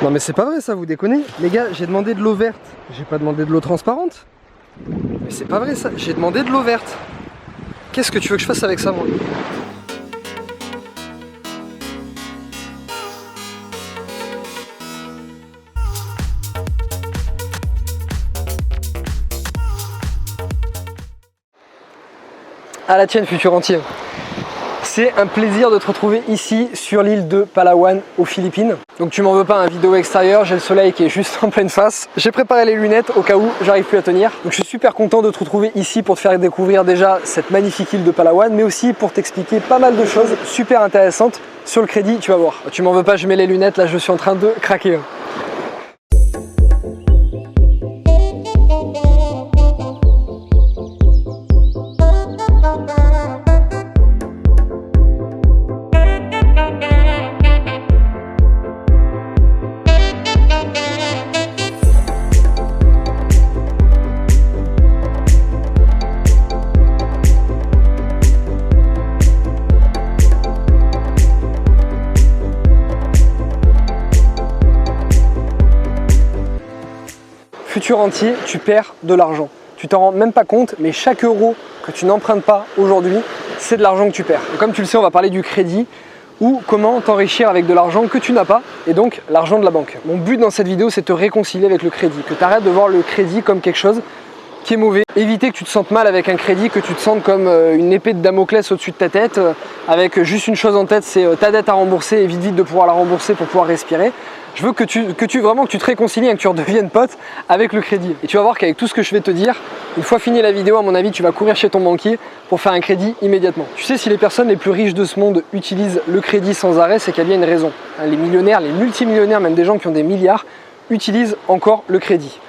Non mais c'est pas vrai ça, vous déconnez. Les gars, j'ai demandé de l'eau verte, j'ai pas demandé de l'eau transparente. Mais c'est pas vrai ça, j'ai demandé de l'eau verte. Qu'est-ce que tu veux que je fasse avec ça moi? À la tienne, futur entier. C'est un plaisir de te retrouver ici sur l'île de Palawan aux Philippines. Donc tu m'en veux pas, un vidéo extérieur, j'ai le soleil qui est juste en pleine face. J'ai préparé les lunettes au cas où j'arrive plus à tenir. Donc je suis super content de te retrouver ici pour te faire découvrir déjà cette magnifique île de Palawan, mais aussi pour t'expliquer pas mal de choses super intéressantes sur le crédit, tu vas voir. Tu m'en veux pas, je mets les lunettes, là je suis en train de craquer. Futur entier, tu perds de l'argent. Tu t'en rends même pas compte, mais chaque euro que tu n'empruntes pas aujourd'hui, c'est de l'argent que tu perds. Et comme tu le sais, on va parler du crédit ou comment t'enrichir avec de l'argent que tu n'as pas et donc l'argent de la banque. Mon but dans cette vidéo, c'est de te réconcilier avec le crédit, que tu arrêtes de voir le crédit comme quelque chose qui est mauvais. Éviter que tu te sentes mal avec un crédit, que tu te sentes comme une épée de Damoclès au-dessus de ta tête, avec juste une chose en tête, c'est ta dette à rembourser et vite de pouvoir la rembourser pour pouvoir respirer. Je veux que tu te réconcilies et que tu redeviennes pote avec le crédit. Et tu vas voir qu'avec tout ce que je vais te dire, une fois fini la vidéo, à mon avis, tu vas courir chez ton banquier pour faire un crédit immédiatement. Tu sais, si les personnes les plus riches de ce monde utilisent le crédit sans arrêt, c'est qu'il y a une raison. Les millionnaires, les multimillionnaires, même des gens qui ont des milliards, utilisent encore le crédit.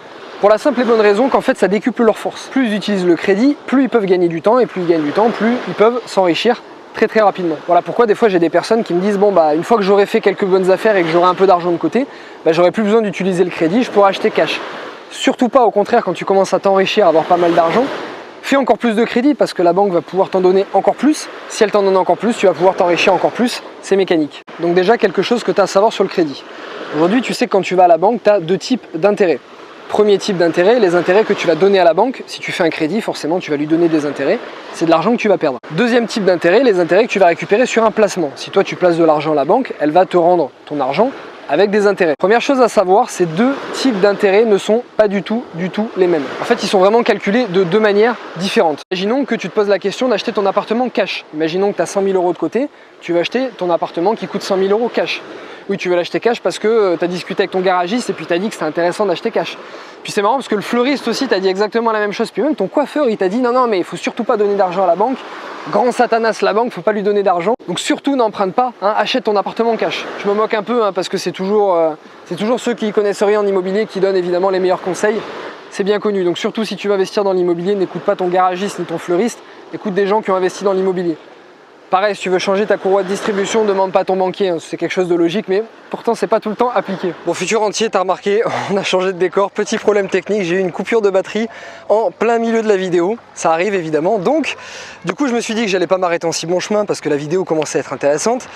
Pour la simple et bonne raison qu'en fait, ça décuple leur force. Plus ils utilisent le crédit, plus ils peuvent gagner du temps, et plus ils gagnent du temps, plus ils peuvent s'enrichir très rapidement. Voilà pourquoi des fois j'ai des personnes qui me disent bon bah une fois que j'aurai fait quelques bonnes affaires et que j'aurai un peu d'argent de côté, bah, j'aurai plus besoin d'utiliser le crédit, je pourrai acheter cash. Surtout pas, au contraire, quand tu commences à t'enrichir, à avoir pas mal d'argent, fais encore plus de crédit parce que la banque va pouvoir t'en donner encore plus. Si elle t'en donne encore plus, tu vas pouvoir t'enrichir encore plus, c'est mécanique. Donc déjà quelque chose que tu as à savoir sur le crédit. Aujourd'hui tu sais que quand tu vas à la banque, tu as deux types d'intérêts. Premier type d'intérêt, les intérêts que tu vas donner à la banque. Si tu fais un crédit, forcément tu vas lui donner des intérêts, c'est de l'argent que tu vas perdre. Deuxième type d'intérêt, les intérêts que tu vas récupérer sur un placement. Si toi tu places de l'argent à la banque, elle va te rendre ton argent avec des intérêts. Première chose à savoir, ces deux types d'intérêts ne sont pas du tout les mêmes. En fait, ils sont vraiment calculés de deux manières différentes. Imaginons que tu te poses la question d'acheter ton appartement cash. Imaginons que tu as 100 000 euros de côté, tu vas acheter ton appartement qui coûte 100 000 euros cash. Oui, tu veux l'acheter cash parce que tu as discuté avec ton garagiste et puis tu as dit que c'était intéressant d'acheter cash. Puis c'est marrant parce que le fleuriste aussi t'a dit exactement la même chose. Puis même ton coiffeur, il t'a dit non, mais il faut surtout pas donner d'argent à la banque. Grand Satanas, la banque, faut pas lui donner d'argent. Donc surtout n'emprunte pas, hein, achète ton appartement cash. Je me moque un peu hein, parce que c'est toujours ceux qui connaissent rien en immobilier qui donnent évidemment les meilleurs conseils. C'est bien connu. Donc surtout si tu vas investir dans l'immobilier, n'écoute pas ton garagiste ni ton fleuriste, écoute des gens qui ont investi dans l'immobilier. Pareil, si tu veux changer ta courroie de distribution, demande pas à ton banquier, hein, c'est quelque chose de logique, mais pourtant c'est pas tout le temps appliqué. Bon, futur entier, t'as remarqué, on a changé de décor, petit problème technique, j'ai eu une coupure de batterie en plein milieu de la vidéo, ça arrive évidemment, donc du coup je me suis dit que j'allais pas m'arrêter en si bon chemin parce que la vidéo commençait à être intéressante.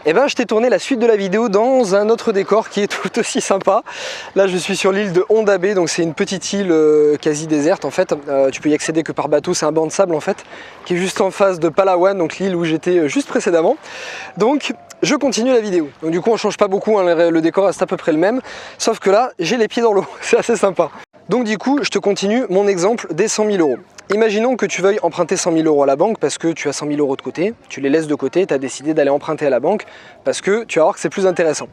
Et ben je t'ai tourné la suite de la vidéo dans un autre décor qui est tout aussi sympa. Là je suis sur l'île de Honda Bay, donc c'est une petite île quasi déserte en fait, tu peux y accéder que par bateau, c'est un banc de sable en fait, qui est juste en face de Palawan, donc l'île où j'étais juste précédemment. Donc je continue la vidéo. Donc du coup on change pas beaucoup, hein, le décor reste à peu près le même, sauf que là j'ai les pieds dans l'eau, c'est assez sympa. Donc du coup je te continue mon exemple des 100 000 euros. Imaginons que tu veuilles emprunter 100 000 euros à la banque parce que tu as 100 000 euros de côté, tu les laisses de côté, tu as décidé d'aller emprunter à la banque parce que tu vas voir que c'est plus intéressant.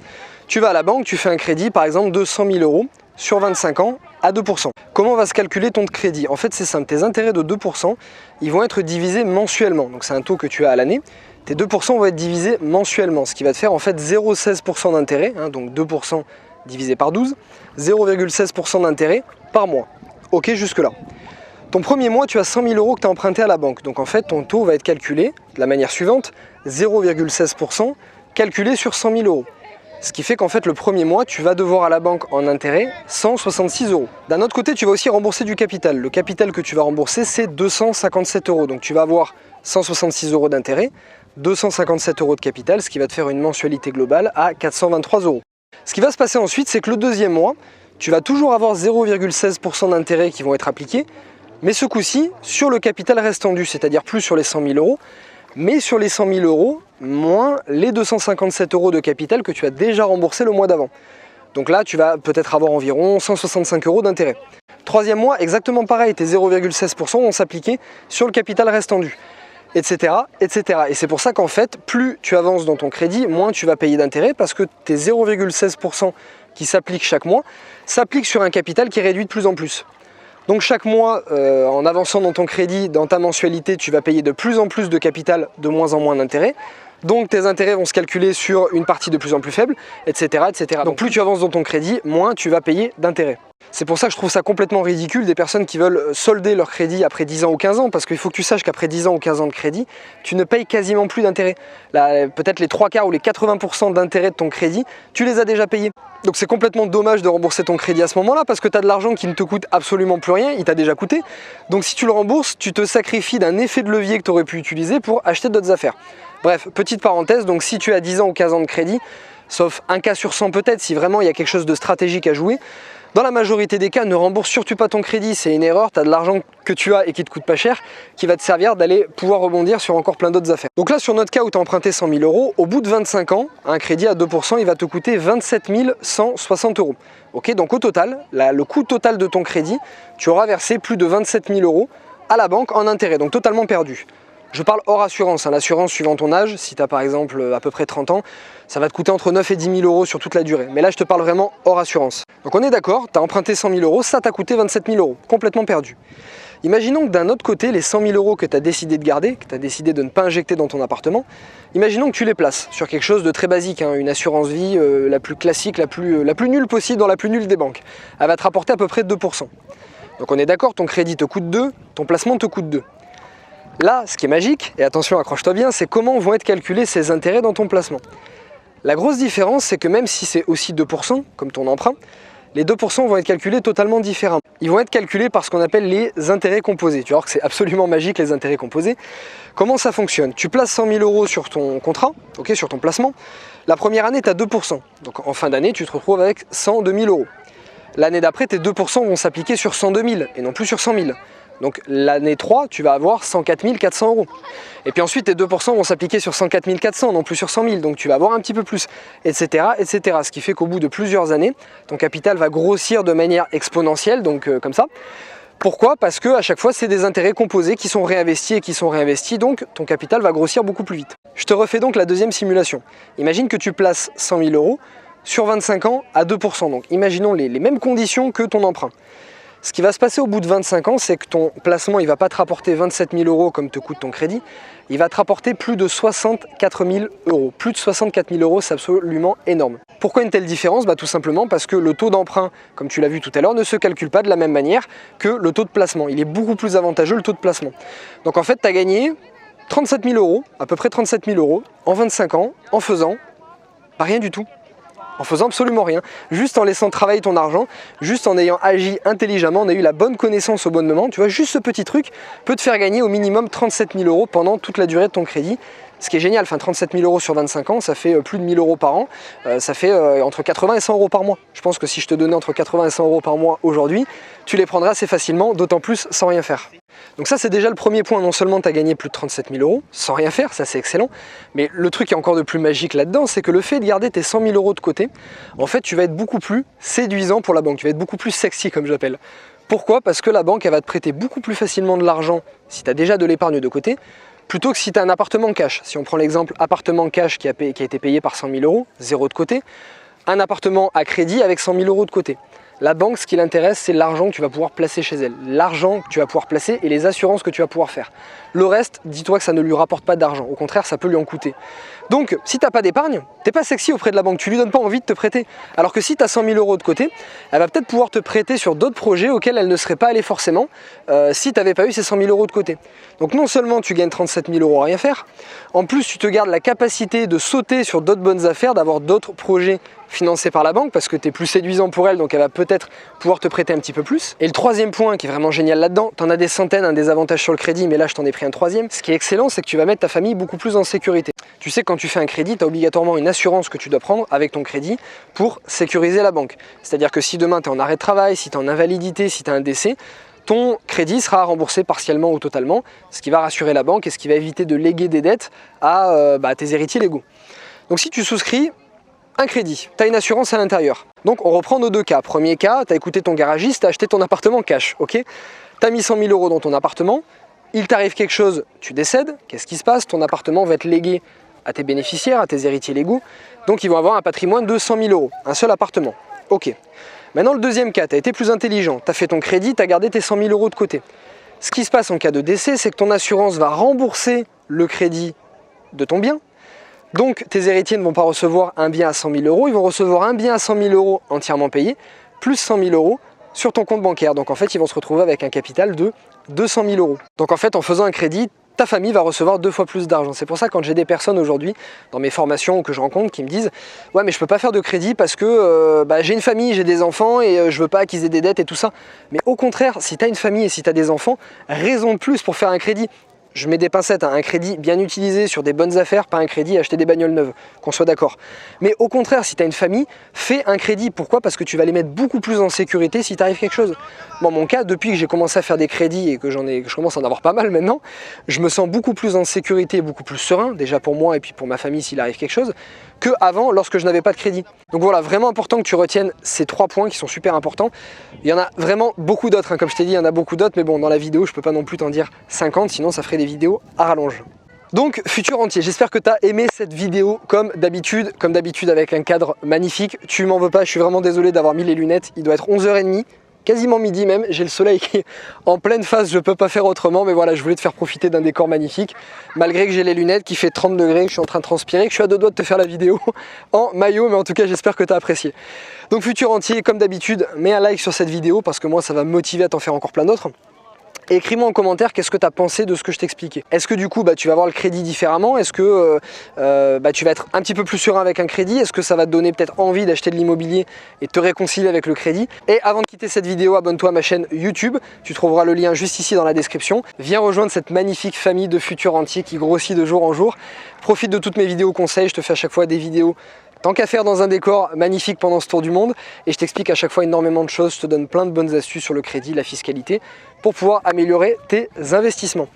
Tu vas à la banque, tu fais un crédit par exemple de 100 000 euros sur 25 ans à 2%. Comment va se calculer ton crédit? En fait c'est simple, tes intérêts de 2%, ils vont être divisés mensuellement, donc c'est un taux que tu as à l'année. Tes 2% vont être divisés mensuellement, ce qui va te faire en fait 0,16% d'intérêt, hein, donc 2% divisé par 12, 0,16% d'intérêt par mois. Ok, jusque là. Ton premier mois, tu as 100 000 euros que tu as emprunté à la banque. Donc en fait, ton taux va être calculé de la manière suivante, 0,16% calculé sur 100 000 euros. Ce qui fait qu'en fait, le premier mois, tu vas devoir à la banque en intérêt 166 euros. D'un autre côté, tu vas aussi rembourser du capital. Le capital que tu vas rembourser, c'est 257 euros. Donc tu vas avoir 166 euros d'intérêt, 257 euros de capital, ce qui va te faire une mensualité globale à 423 euros. Ce qui va se passer ensuite, c'est que le deuxième mois, tu vas toujours avoir 0,16% d'intérêt qui vont être appliqués, mais ce coup-ci, sur le capital restant dû, c'est-à-dire plus sur les 100 000 euros, mais sur les 100 000 euros, moins les 257 euros de capital que tu as déjà remboursé le mois d'avant. Donc là, tu vas peut-être avoir environ 165 euros d'intérêt. Troisième mois, exactement pareil, tes 0,16% vont s'appliquer sur le capital restant dû, etc., etc. Et c'est pour ça qu'en fait, plus tu avances dans ton crédit, moins tu vas payer d'intérêt, parce que tes 0,16% qui s'appliquent chaque mois, s'appliquent sur un capital qui est réduit de plus en plus. Donc chaque mois, en avançant dans ton crédit, dans ta mensualité, tu vas payer de plus en plus de capital, de moins en moins d'intérêt. Donc tes intérêts vont se calculer sur une partie de plus en plus faible, etc., etc. Donc plus tu avances dans ton crédit, moins tu vas payer d'intérêt. C'est pour ça que je trouve ça complètement ridicule des personnes qui veulent solder leur crédit après 10 ans ou 15 ans, parce qu'il faut que tu saches qu'après 10 ans ou 15 ans de crédit, tu ne payes quasiment plus d'intérêt. Peut-être les 3/4 ou les 80% d'intérêt de ton crédit, tu les as déjà payés. Donc c'est complètement dommage de rembourser ton crédit à ce moment-là, parce que tu as de l'argent qui ne te coûte absolument plus rien, il t'a déjà coûté. Donc si tu le rembourses, tu te sacrifies d'un effet de levier que tu aurais pu utiliser pour acheter d'autres affaires. Bref, petite parenthèse, donc si tu as 10 ans ou 15 ans de crédit, sauf un cas sur 100 peut-être, si vraiment il y a quelque chose de stratégique à jouer, dans la majorité des cas, ne rembourse surtout pas ton crédit, c'est une erreur, tu as de l'argent que tu as et qui te coûte pas cher, qui va te servir d'aller pouvoir rebondir sur encore plein d'autres affaires. Donc là, sur notre cas où tu as emprunté 100 000 euros, au bout de 25 ans, un crédit à 2%, il va te coûter 27 160 euros. Ok, donc au total, le coût total de ton crédit, tu auras versé plus de 27 000 euros à la banque en intérêt, donc totalement perdu. Je parle hors assurance, l'assurance suivant ton âge, si tu as par exemple à peu près 30 ans, ça va te coûter entre 9 et 10 000 euros sur toute la durée. Mais là, je te parle vraiment hors assurance. Donc on est d'accord, tu as emprunté 100 000 euros, ça t'a coûté 27 000 euros, complètement perdu. Imaginons que d'un autre côté, les 100 000 euros que tu as décidé de garder, que tu as décidé de ne pas injecter dans ton appartement, imaginons que tu les places sur quelque chose de très basique, une assurance vie la plus classique, la plus nulle possible, dans la plus nulle des banques. Elle va te rapporter à peu près 2%. Donc on est d'accord, ton crédit te coûte 2, ton placement te coûte 2. Là, ce qui est magique, et attention, accroche-toi bien, c'est comment vont être calculés ces intérêts dans ton placement. La grosse différence, c'est que même si c'est aussi 2%, comme ton emprunt, les 2% vont être calculés totalement différemment. Ils vont être calculés par ce qu'on appelle les intérêts composés. Tu vas voir que c'est absolument magique, les intérêts composés. Comment ça fonctionne? Tu places 100 000 euros sur ton contrat, okay, sur ton placement. La première année, tu as 2%. Donc en fin d'année, tu te retrouves avec 102 000 euros. L'année d'après, tes 2% vont s'appliquer sur 102 000 et non plus sur 100 000. Donc l'année 3, tu vas avoir 104 400 euros. Et puis ensuite, tes 2% vont s'appliquer sur 104 400, non plus sur 100 000. Donc tu vas avoir un petit peu plus, etc., etc. Ce qui fait qu'au bout de plusieurs années, ton capital va grossir de manière exponentielle, donc comme ça. Pourquoi? Parce qu'à chaque fois, c'est des intérêts composés qui sont réinvestis et qui sont réinvestis, donc ton capital va grossir beaucoup plus vite. Je te refais donc la deuxième simulation. Imagine que tu places 100 000 euros sur 25 ans à 2%. Donc imaginons les mêmes conditions que ton emprunt. Ce qui va se passer au bout de 25 ans, c'est que ton placement, il ne va pas te rapporter 27 000 euros comme te coûte ton crédit, il va te rapporter plus de 64 000 euros. Plus de 64 000 euros, c'est absolument énorme. Pourquoi une telle différence? Tout simplement parce que le taux d'emprunt, comme tu l'as vu tout à l'heure, ne se calcule pas de la même manière que le taux de placement. Il est beaucoup plus avantageux, le taux de placement. Donc en fait, tu as gagné 37 000 euros, à peu près 37 000 euros, en 25 ans, en faisant rien du tout. En faisant absolument rien, juste en laissant travailler ton argent, juste en ayant agi intelligemment, on a eu la bonne connaissance au bon moment, tu vois, juste ce petit truc peut te faire gagner au minimum 37 000 euros pendant toute la durée de ton crédit. Ce qui est génial, 37 000 euros sur 25 ans, ça fait plus de 1 000 euros par an, ça fait entre 80 et 100 euros par mois. Je pense que si je te donnais entre 80 et 100 euros par mois aujourd'hui, tu les prendrais assez facilement, d'autant plus sans rien faire. Donc ça, c'est déjà le premier point. Non seulement tu as gagné plus de 37 000 euros sans rien faire, ça c'est excellent, mais le truc qui est encore de plus magique là-dedans, c'est que le fait de garder tes 100 000 euros de côté, en fait, tu vas être beaucoup plus séduisant pour la banque, tu vas être beaucoup plus sexy comme j'appelle. Pourquoi? Parce que la banque, elle va te prêter beaucoup plus facilement de l'argent si tu as déjà de l'épargne de côté, plutôt que si tu as un appartement cash. Si on prend l'exemple appartement cash qui a été payé par 100 000 euros, 0 de côté, un appartement à crédit avec 100 000 euros de côté. La banque, ce qui l'intéresse, c'est l'argent que tu vas pouvoir placer chez elle. L'argent que tu vas pouvoir placer et les assurances que tu vas pouvoir faire. Le reste, dis-toi que ça ne lui rapporte pas d'argent. Au contraire, ça peut lui en coûter. Donc, si tu n'as pas d'épargne, tu n'es pas sexy auprès de la banque. Tu ne lui donnes pas envie de te prêter. Alors que si tu as 100 000 euros de côté, elle va peut-être pouvoir te prêter sur d'autres projets auxquels elle ne serait pas allée forcément si tu n'avais pas eu ces 100 000 euros de côté. Donc non seulement tu gagnes 37 000 euros à rien faire, en plus tu te gardes la capacité de sauter sur d'autres bonnes affaires, d'avoir d'autres projets financés par la banque parce que tu es plus séduisant pour elle, donc elle va peut-être pouvoir te prêter un petit peu plus. Et le troisième point qui est vraiment génial là-dedans, tu en as des centaines, des avantages sur le crédit, mais là je t'en ai pris un troisième. Ce qui est excellent, c'est que tu vas mettre ta famille beaucoup plus en sécurité. Tu sais que quand tu fais un crédit, tu as obligatoirement une assurance que tu dois prendre avec ton crédit pour sécuriser la banque. C'est-à-dire que si demain tu es en arrêt de travail, si tu es en invalidité, si tu as un décès, ton crédit sera remboursé partiellement ou totalement, ce qui va rassurer la banque et ce qui va éviter de léguer des dettes à tes héritiers légaux. Donc si tu souscris un crédit, tu as une assurance à l'intérieur. Donc on reprend nos deux cas. Premier cas, tu as écouté ton garagiste, tu as acheté ton appartement cash, ok? Tu as mis 100 000 € dans ton appartement, il t'arrive quelque chose, tu décèdes, qu'est-ce qui se passe? Ton appartement va être légué à tes bénéficiaires, à tes héritiers légaux, donc ils vont avoir un patrimoine de 100 000 €, un seul appartement. Ok. Maintenant le deuxième cas, tu as été plus intelligent, tu as fait ton crédit, tu as gardé tes 100 000 € de côté. Ce qui se passe en cas de décès, c'est que ton assurance va rembourser le crédit de ton bien. Donc tes héritiers ne vont pas recevoir un bien à 100 000 €, ils vont recevoir un bien à 100 000 € entièrement payé, plus 100 000 € sur ton compte bancaire. Donc en fait, ils vont se retrouver avec un capital de 200 000 €. Donc en fait, en faisant un crédit, ta famille va recevoir 2 fois plus d'argent. C'est pour ça quand j'ai des personnes aujourd'hui dans mes formations ou que je rencontre qui me disent « Ouais mais je peux pas faire de crédit parce que j'ai une famille, j'ai des enfants et je veux pas qu'ils aient des dettes et tout ça. » Mais au contraire, si tu as une famille et si tu as des enfants, raison de plus pour faire un crédit. Je mets des pincettes, un crédit bien utilisé sur des bonnes affaires, pas un crédit à acheter des bagnoles neuves, qu'on soit d'accord. Mais au contraire, si tu as une famille, fais un crédit. Pourquoi? Parce que tu vas les mettre beaucoup plus en sécurité si t'arrive quelque chose. Dans mon cas, depuis que j'ai commencé à faire des crédits et que je commence à en avoir pas mal maintenant, je me sens beaucoup plus en sécurité, beaucoup plus serein, déjà pour moi et puis pour ma famille s'il arrive quelque chose, qu'avant lorsque je n'avais pas de crédit. Donc voilà, vraiment important que tu retiennes ces 3 points qui sont super importants. Il y en a vraiment beaucoup d'autres, hein. Comme je t'ai dit, il y en a beaucoup d'autres, mais bon, dans la vidéo, je peux pas non plus t'en dire 50, sinon ça ferait des vidéos à rallonge. Donc, futur entier, j'espère que tu as aimé cette vidéo comme d'habitude avec un cadre magnifique. Tu m'en veux pas, je suis vraiment désolé d'avoir mis les lunettes, il doit être 11h30. Quasiment midi même, j'ai le soleil qui est en pleine face, je peux pas faire autrement, mais voilà, je voulais te faire profiter d'un décor magnifique, malgré que j'ai les lunettes, qui fait 30 degrés, que je suis en train de transpirer, que je suis à 2 doigts de te faire la vidéo en maillot, mais en tout cas j'espère que tu as apprécié. Donc futur entier, comme d'habitude, mets un like sur cette vidéo, parce que moi ça va me motiver à t'en faire encore plein d'autres. Et écris-moi en commentaire qu'est-ce que tu as pensé de ce que je t'expliquais. Est-ce que du coup tu vas voir le crédit différemment? Est-ce que tu vas être un petit peu plus serein avec un crédit? Est-ce que ça va te donner peut-être envie d'acheter de l'immobilier et te réconcilier avec le crédit? Et avant de quitter cette vidéo, abonne-toi à ma chaîne YouTube. Tu trouveras le lien juste ici dans la description. Viens rejoindre cette magnifique famille de futurs entiers qui grossit de jour en jour. Profite de toutes mes vidéos conseils. Je te fais à chaque fois des vidéos tant qu'à faire dans un décor magnifique pendant ce tour du monde, et je t'explique à chaque fois énormément de choses, je te donne plein de bonnes astuces sur le crédit, la fiscalité, pour pouvoir améliorer tes investissements.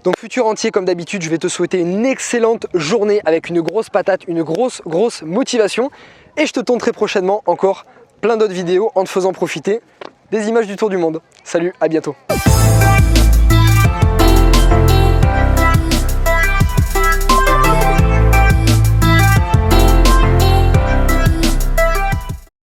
Donc futur entier, comme d'habitude, je vais te souhaiter une excellente journée avec une grosse patate, une grosse motivation, et je te tourne très prochainement encore plein d'autres vidéos en te faisant profiter des images du tour du monde. Salut, à bientôt.